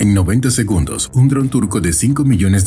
En 90 segundos, un dron turco de $5 millones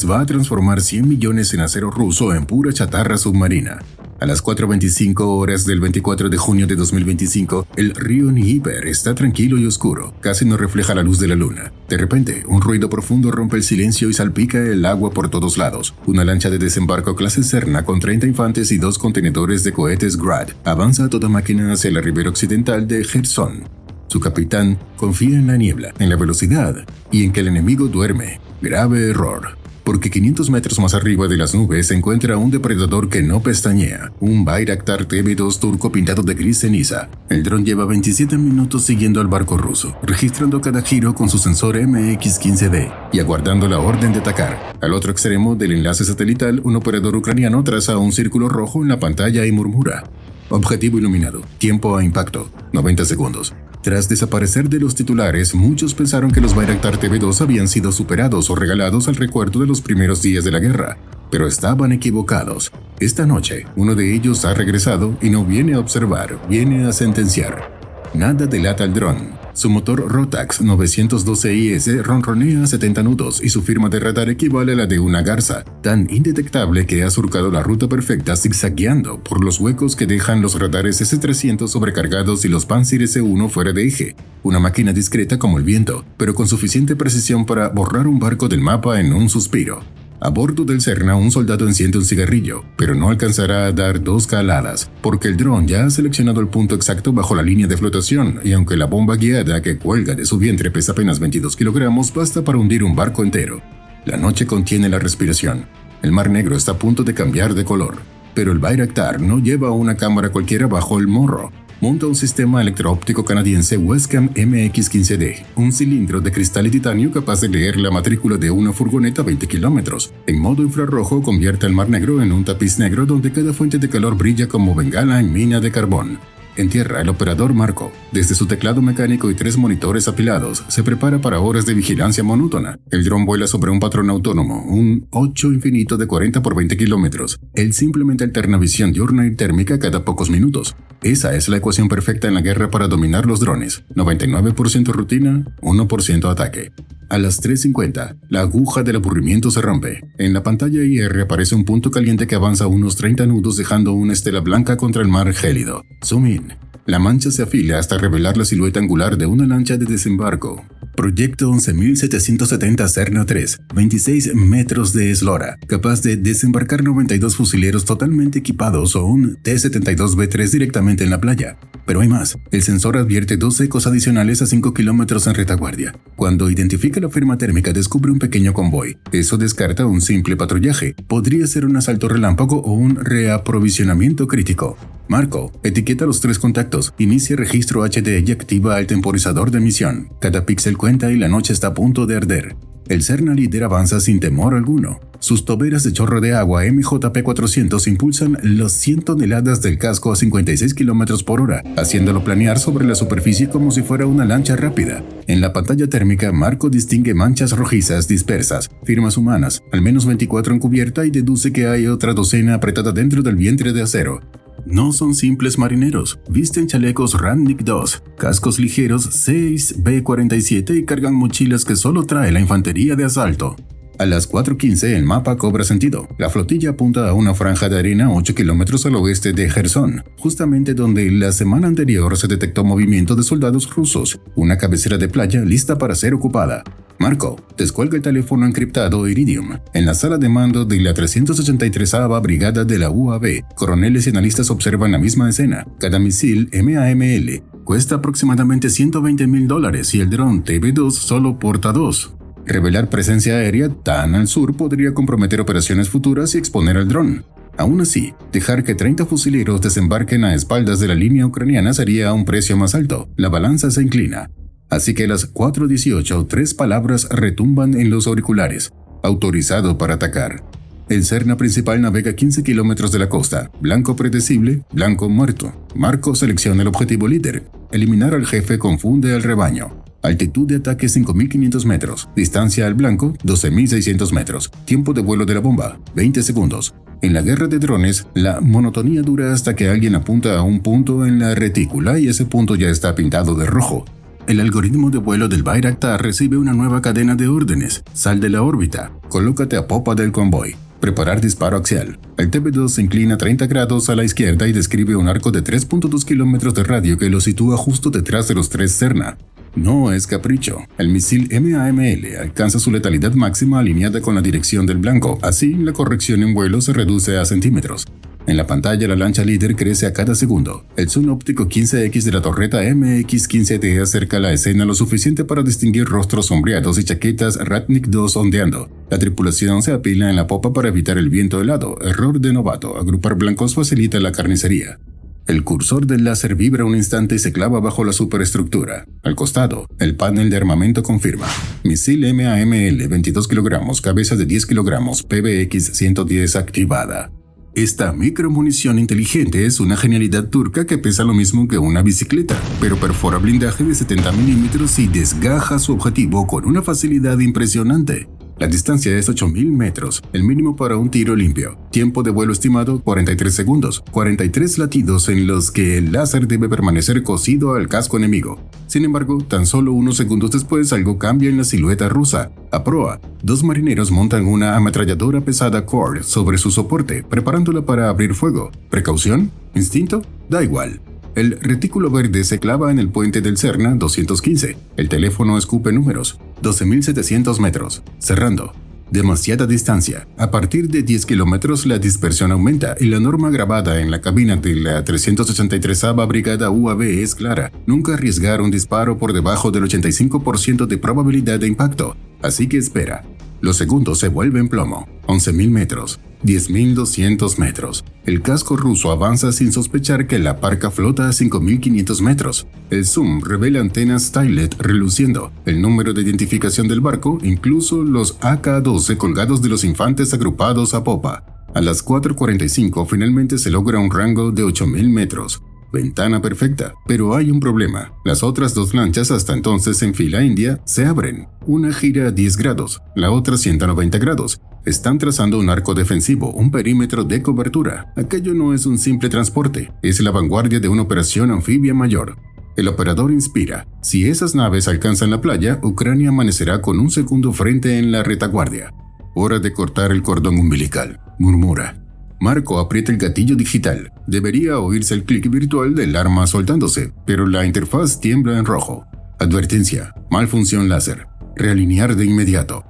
va a transformar 100 millones en acero ruso en pura chatarra submarina. A las 4:25 horas del 24 de junio de 2025, el río Dnieper está tranquilo y oscuro, casi no refleja la luz de la luna. De repente, un ruido profundo rompe el silencio y salpica el agua por todos lados. Una lancha de desembarco clase Serna con 30 infantes y 2 contenedores de cohetes Grad avanza a toda máquina hacia la ribera occidental de Kherson. Su capitán confía en la niebla, en la velocidad y en que el enemigo duerme. Grave error. Porque 500 metros más arriba de las nubes se encuentra un depredador que no pestañea, un Bayraktar TB2 turco pintado de gris ceniza. El dron lleva 27 minutos siguiendo al barco ruso, registrando cada giro con su sensor MX-15D y aguardando la orden de atacar. Al otro extremo del enlace satelital, un operador ucraniano traza un círculo rojo en la pantalla y murmura: objetivo iluminado, tiempo a impacto, 90 segundos. Tras desaparecer de los titulares, muchos pensaron que los Bayraktar TB2 habían sido superados o regalados al recuerdo de los primeros días de la guerra, pero estaban equivocados. Esta noche, uno de ellos ha regresado y no viene a observar, viene a sentenciar. Nada delata al dron. Su motor Rotax 912IS ronronea a 70 nudos y su firma de radar equivale a la de una garza, tan indetectable que ha surcado la ruta perfecta zigzagueando por los huecos que dejan los radares S-300 sobrecargados y los Panzer S-1 fuera de eje. Una máquina discreta como el viento, pero con suficiente precisión para borrar un barco del mapa en un suspiro. A bordo del Serna, un soldado enciende un cigarrillo, pero no alcanzará a dar 2 caladas, porque el dron ya ha seleccionado el punto exacto bajo la línea de flotación, y aunque la bomba guiada que cuelga de su vientre pesa apenas 22 kilogramos, basta para hundir un barco entero. La noche contiene la respiración. El Mar Negro está a punto de cambiar de color, pero el Bayraktar no lleva una cámara cualquiera bajo el morro. Monta un sistema electro-óptico canadiense Wescam MX-15D, un cilindro de cristal y titanio capaz de leer la matrícula de una furgoneta a 20 kilómetros. En modo infrarrojo convierte el Mar Negro en un tapiz negro donde cada fuente de calor brilla como bengala en mina de carbón. En tierra, el operador Marco, desde su teclado mecánico y 3 monitores apilados, se prepara para horas de vigilancia monótona. El dron vuela sobre un patrón autónomo, un 8 infinito de 40 por 20 kilómetros. Él simplemente alterna visión diurna y térmica cada pocos minutos. Esa es la ecuación perfecta en la guerra para dominar los drones. 99% rutina, 1% ataque. A las 3:50, la aguja del aburrimiento se rompe. En la pantalla IR aparece un punto caliente que avanza unos 30 nudos dejando una estela blanca contra el mar gélido. Zoom in. La mancha se afila hasta revelar la silueta angular de una lancha de desembarco. Proyecto 11.770 Serna 3, 26 metros de eslora, capaz de desembarcar 92 fusileros totalmente equipados o un T-72B3 directamente en la playa. Pero hay más. El sensor advierte 2 ecos adicionales a 5 kilómetros en retaguardia. Cuando identifica la firma térmica descubre un pequeño convoy. Eso descarta un simple patrullaje. Podría ser un asalto relámpago o un reaprovisionamiento crítico. Marco etiqueta los 3 contactos, inicia registro HD y activa el temporizador de misión. Cada píxel cuenta y la noche está a punto de arder. El Serna líder avanza sin temor alguno. Sus toberas de chorro de agua MJP-400 impulsan las 100 toneladas del casco a 56 km por hora, haciéndolo planear sobre la superficie como si fuera una lancha rápida. En la pantalla térmica, Marco distingue manchas rojizas dispersas, firmas humanas, al menos 24 en cubierta y deduce que hay otra docena apretada dentro del vientre de acero. No son simples marineros, visten chalecos Randnik II, cascos ligeros 6B-47 y cargan mochilas que solo trae la infantería de asalto. A las 4:15 el mapa cobra sentido. La flotilla apunta a una franja de arena 8 kilómetros al oeste de Kherson, justamente donde la semana anterior se detectó movimiento de soldados rusos, una cabecera de playa lista para ser ocupada. Marco descuelga el teléfono encriptado Iridium. En la sala de mando de la 383ª Brigada de la UAV, coroneles y analistas observan la misma escena. Cada misil MAML cuesta aproximadamente $120,000 y el dron TB2 solo porta 2. Revelar presencia aérea tan al sur podría comprometer operaciones futuras y exponer al dron. Aún así, dejar que 30 fusileros desembarquen a espaldas de la línea ucraniana sería a un precio más alto. La balanza se inclina. Así que a las 4:18, 3 palabras retumban en los auriculares. Autorizado para atacar. El Serna principal navega 15 kilómetros de la costa. Blanco predecible, blanco muerto. Marco selecciona el objetivo líder. Eliminar al jefe confunde al rebaño. Altitud de ataque 5.500 metros. Distancia al blanco 12.600 metros. Tiempo de vuelo de la bomba 20 segundos. En la guerra de drones, la monotonía dura hasta que alguien apunta a un punto en la retícula y ese punto ya está pintado de rojo. El algoritmo de vuelo del Bayraktar recibe una nueva cadena de órdenes. Sal de la órbita. Colócate a popa del convoy. Preparar disparo axial. El TB2 se inclina 30 grados a la izquierda y describe un arco de 3.2 kilómetros de radio que lo sitúa justo detrás de los 3 Cerna. No es capricho. El misil MAML alcanza su letalidad máxima alineada con la dirección del blanco. Así, la corrección en vuelo se reduce a centímetros. En la pantalla, la lancha líder crece a cada segundo. El zoom óptico 15X de la torreta MX-15D acerca la escena lo suficiente para distinguir rostros sombreados y chaquetas Ratnik 2 ondeando. La tripulación se apila en la popa para evitar el viento helado. Error de novato. Agrupar blancos facilita la carnicería. El cursor del láser vibra un instante y se clava bajo la superestructura. Al costado, el panel de armamento confirma. Misil MAML 22 kg, cabeza de 10 kg, PBX 110 activada. Esta micromunición inteligente es una genialidad turca que pesa lo mismo que una bicicleta, pero perfora blindaje de 70 milímetros y desgaja su objetivo con una facilidad impresionante. La distancia es 8.000 metros, el mínimo para un tiro limpio. Tiempo de vuelo estimado 43 segundos, 43 latidos en los que el láser debe permanecer cosido al casco enemigo. Sin embargo, tan solo unos segundos después algo cambia en la silueta rusa. A proa, 2 marineros montan una ametralladora pesada Cord sobre su soporte, preparándola para abrir fuego. ¿Precaución? ¿Instinto? Da igual. El retículo verde se clava en el puente del Cerna 215. El teléfono escupe números. 12.700 metros. Cerrando. Demasiada distancia. A partir de 10 kilómetros la dispersión aumenta y la norma grabada en la cabina de la 383ª Brigada UAV es clara. Nunca arriesgar un disparo por debajo del 85% de probabilidad de impacto. Así que espera. Los segundos se vuelven plomo. 11.000 metros. 10.200 metros. El casco ruso avanza sin sospechar que la parca flota a 5.500 metros. El zoom revela antenas Stylet reluciendo, el número de identificación del barco, incluso los AK-12 colgados de los infantes agrupados a popa. A las 4:45 finalmente se logra un rango de 8.000 metros. Ventana perfecta, pero hay un problema. Las otras 2 lanchas hasta entonces en fila india se abren. Una gira a 10 grados, la otra 190 grados. Están trazando un arco defensivo, un perímetro de cobertura. Aquello no es un simple transporte, es la vanguardia de una operación anfibia mayor. El operador inspira. Si esas naves alcanzan la playa, Ucrania amanecerá con un segundo frente en la retaguardia. Hora de cortar el cordón umbilical, murmura. Marco aprieta el gatillo digital. Debería oírse el clic virtual del arma soltándose, pero la interfaz tiembla en rojo. Advertencia: malfunción láser. Realinear de inmediato.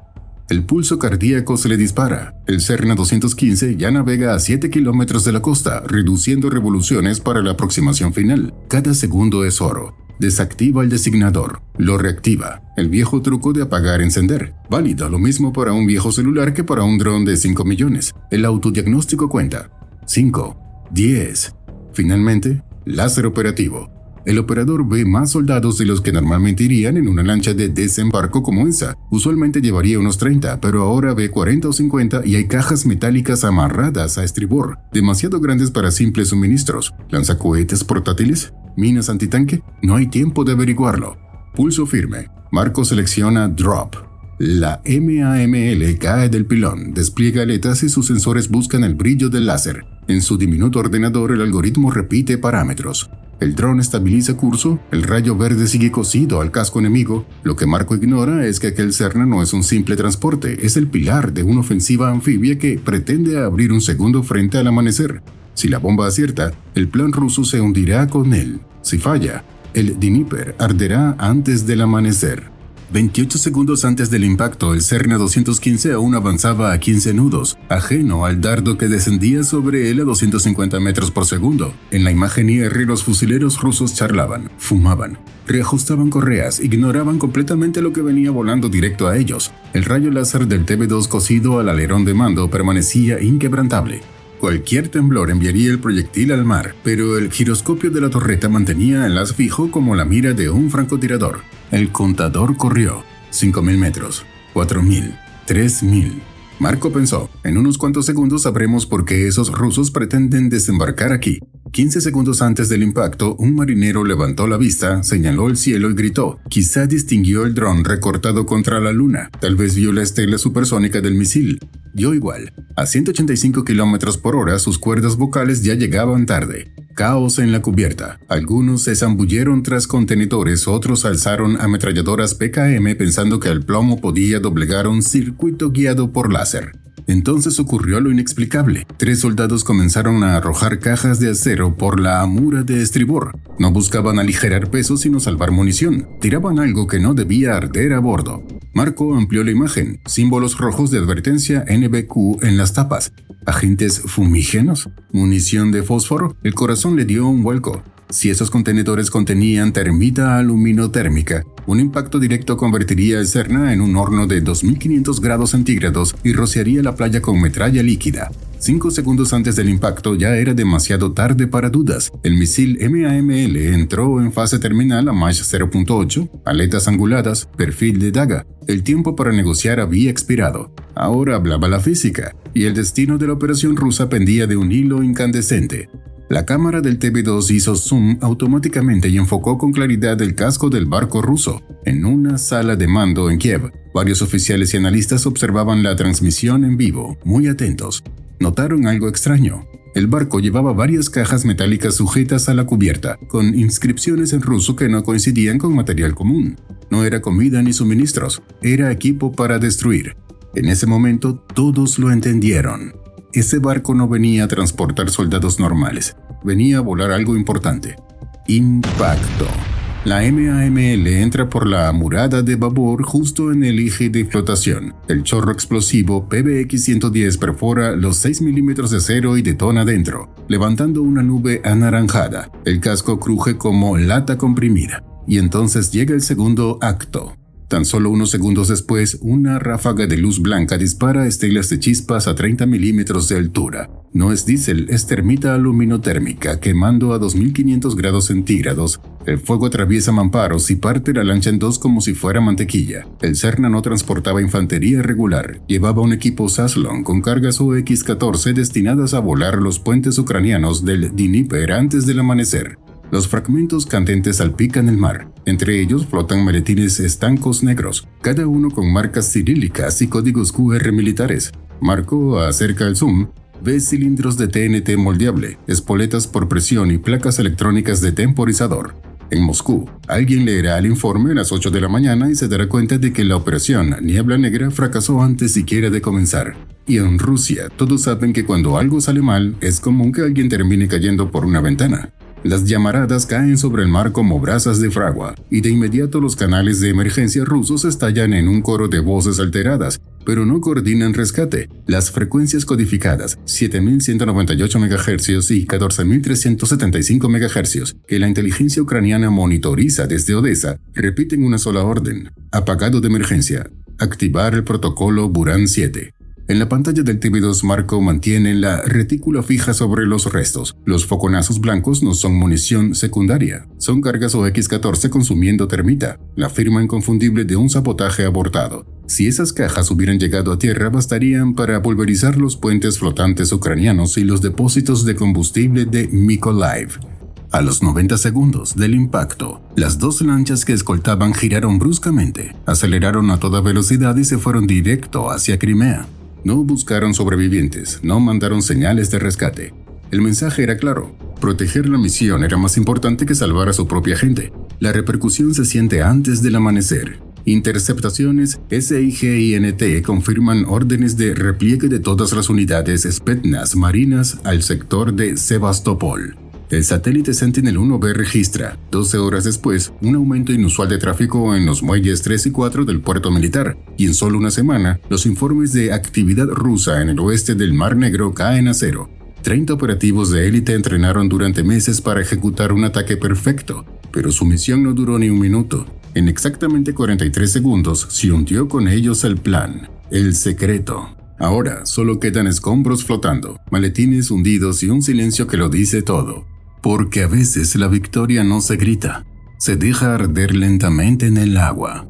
El pulso cardíaco se le dispara. El Cerna 215 ya navega a 7 kilómetros de la costa, reduciendo revoluciones para la aproximación final. Cada segundo es oro. Desactiva el designador. Lo reactiva. El viejo truco de apagar-encender. Válido, lo mismo para un viejo celular que para un dron de 5 millones. El autodiagnóstico cuenta. 5. 10. Finalmente, láser operativo. El operador ve más soldados de los que normalmente irían en una lancha de desembarco como esa. Usualmente llevaría unos 30, pero ahora ve 40 o 50 y hay cajas metálicas amarradas a estribor, demasiado grandes para simples suministros. ¿Lanzacohetes portátiles? ¿Minas antitanque? No hay tiempo de averiguarlo. Pulso firme. Marco selecciona Drop. La MAML cae del pilón, despliega aletas y sus sensores buscan el brillo del láser. En su diminuto ordenador el algoritmo repite parámetros. El dron estabiliza curso, el rayo verde sigue cosido al casco enemigo. Lo que Marco ignora es que aquel Cerna no es un simple transporte, es el pilar de una ofensiva anfibia que pretende abrir un segundo frente al amanecer. Si la bomba acierta, el plan ruso se hundirá con él. Si falla, el Dnieper arderá antes del amanecer. 28 segundos antes del impacto, el Cerna 215 aún avanzaba a 15 nudos, ajeno al dardo que descendía sobre él a 250 metros por segundo. En la imagen IR, los fusileros rusos charlaban, fumaban, reajustaban correas, ignoraban completamente lo que venía volando directo a ellos. El rayo láser del TB2 cosido al alerón de mando permanecía inquebrantable. Cualquier temblor enviaría el proyectil al mar, pero el giroscopio de la torreta mantenía el haz fijo como la mira de un francotirador. El contador corrió. 5.000 metros, 4.000, 3.000. Marco pensó, en unos cuantos segundos sabremos por qué esos rusos pretenden desembarcar aquí. 15 segundos antes del impacto, un marinero levantó la vista, señaló el cielo y gritó. Quizá distinguió el dron recortado contra la luna. Tal vez vio la estela supersónica del misil. Yo igual. A 185 km por hora sus cuerdas vocales ya llegaban tarde. Caos en la cubierta. Algunos se zambulleron tras contenedores, otros alzaron ametralladoras PKM pensando que el plomo podía doblegar un circuito guiado por láser. Entonces ocurrió lo inexplicable. 3 soldados comenzaron a arrojar cajas de acero por la amura de estribor. No buscaban aligerar peso sino salvar munición. Tiraban algo que no debía arder a bordo. Marco amplió la imagen. Símbolos rojos de advertencia NBQ en las tapas. ¿Agentes fumígenos? ¿Munición de fósforo? El corazón le dio un vuelco. Si esos contenedores contenían termita aluminotérmica, un impacto directo convertiría el Cerna en un horno de 2500 grados centígrados y rociaría la playa con metralla líquida. 5 segundos antes del impacto ya era demasiado tarde para dudas. El misil MAML entró en fase terminal a Mach 0.8, aletas anguladas, perfil de daga. El tiempo para negociar había expirado. Ahora hablaba la física, y el destino de la operación rusa pendía de un hilo incandescente. La cámara del TV2 hizo zoom automáticamente y enfocó con claridad el casco del barco ruso. En una sala de mando en Kiev, varios oficiales y analistas observaban la transmisión en vivo, muy atentos. Notaron algo extraño. El barco llevaba varias cajas metálicas sujetas a la cubierta, con inscripciones en ruso que no coincidían con material común. No era comida ni suministros, era equipo para destruir. En ese momento todos lo entendieron. Ese barco no venía a transportar soldados normales, venía a volar algo importante. Impacto. La MAML entra por la amurada de babor justo en el eje de flotación. El chorro explosivo PBX-110 perfora los 6 milímetros de acero y detona dentro, levantando una nube anaranjada. El casco cruje como lata comprimida. Y entonces llega el segundo acto. Tan solo unos segundos después, una ráfaga de luz blanca dispara estelas de chispas a 30 milímetros de altura. No es diésel, es termita aluminotérmica, quemando a 2500 grados centígrados. El fuego atraviesa mamparos y parte la lancha en dos como si fuera mantequilla. El Cerna no transportaba infantería regular, llevaba un equipo Saslon con cargas OX-14 destinadas a volar los puentes ucranianos del Dnieper antes del amanecer. Los fragmentos candentes salpican el mar. Entre ellos flotan maletines estancos negros, cada uno con marcas cirílicas y códigos QR militares. Marco acerca el zoom, ve cilindros de TNT moldeable, espoletas por presión y placas electrónicas de temporizador. En Moscú, alguien leerá el informe a las 8 de la mañana y se dará cuenta de que la operación Niebla Negra fracasó antes siquiera de comenzar. Y en Rusia, todos saben que cuando algo sale mal, es común que alguien termine cayendo por una ventana. Las llamaradas caen sobre el mar como brasas de fragua, y de inmediato los canales de emergencia rusos estallan en un coro de voces alteradas, pero no coordinan rescate. Las frecuencias codificadas, 7198 MHz y 14375 MHz, que la inteligencia ucraniana monitoriza desde Odessa, repiten una sola orden: apagado de emergencia, activar el protocolo Buran 7. En la pantalla del TV2 Marco mantiene la retícula fija sobre los restos. Los foconazos blancos no son munición secundaria, son cargas OX-14 consumiendo termita, la firma inconfundible de un sabotaje abortado. Si esas cajas hubieran llegado a tierra, bastarían para pulverizar los puentes flotantes ucranianos y los depósitos de combustible de Mykolaiv. A los 90 segundos del impacto, las 2 lanchas que escoltaban giraron bruscamente, aceleraron a toda velocidad y se fueron directo hacia Crimea. No buscaron sobrevivientes, no mandaron señales de rescate. El mensaje era claro: proteger la misión era más importante que salvar a su propia gente. La repercusión se siente antes del amanecer. Interceptaciones SIGINT confirman órdenes de repliegue de todas las unidades Spetsnaz marinas al sector de Sebastopol. El satélite Sentinel-1B registra, 12 horas después, un aumento inusual de tráfico en los muelles 3 y 4 del puerto militar, y en solo una semana, los informes de actividad rusa en el oeste del Mar Negro caen a cero. 30 operativos de élite entrenaron durante meses para ejecutar un ataque perfecto, pero su misión no duró ni un minuto. En exactamente 43 segundos se hundió con ellos el plan, el secreto. Ahora solo quedan escombros flotando, maletines hundidos y un silencio que lo dice todo. Porque a veces la victoria no se grita, se deja arder lentamente en el agua.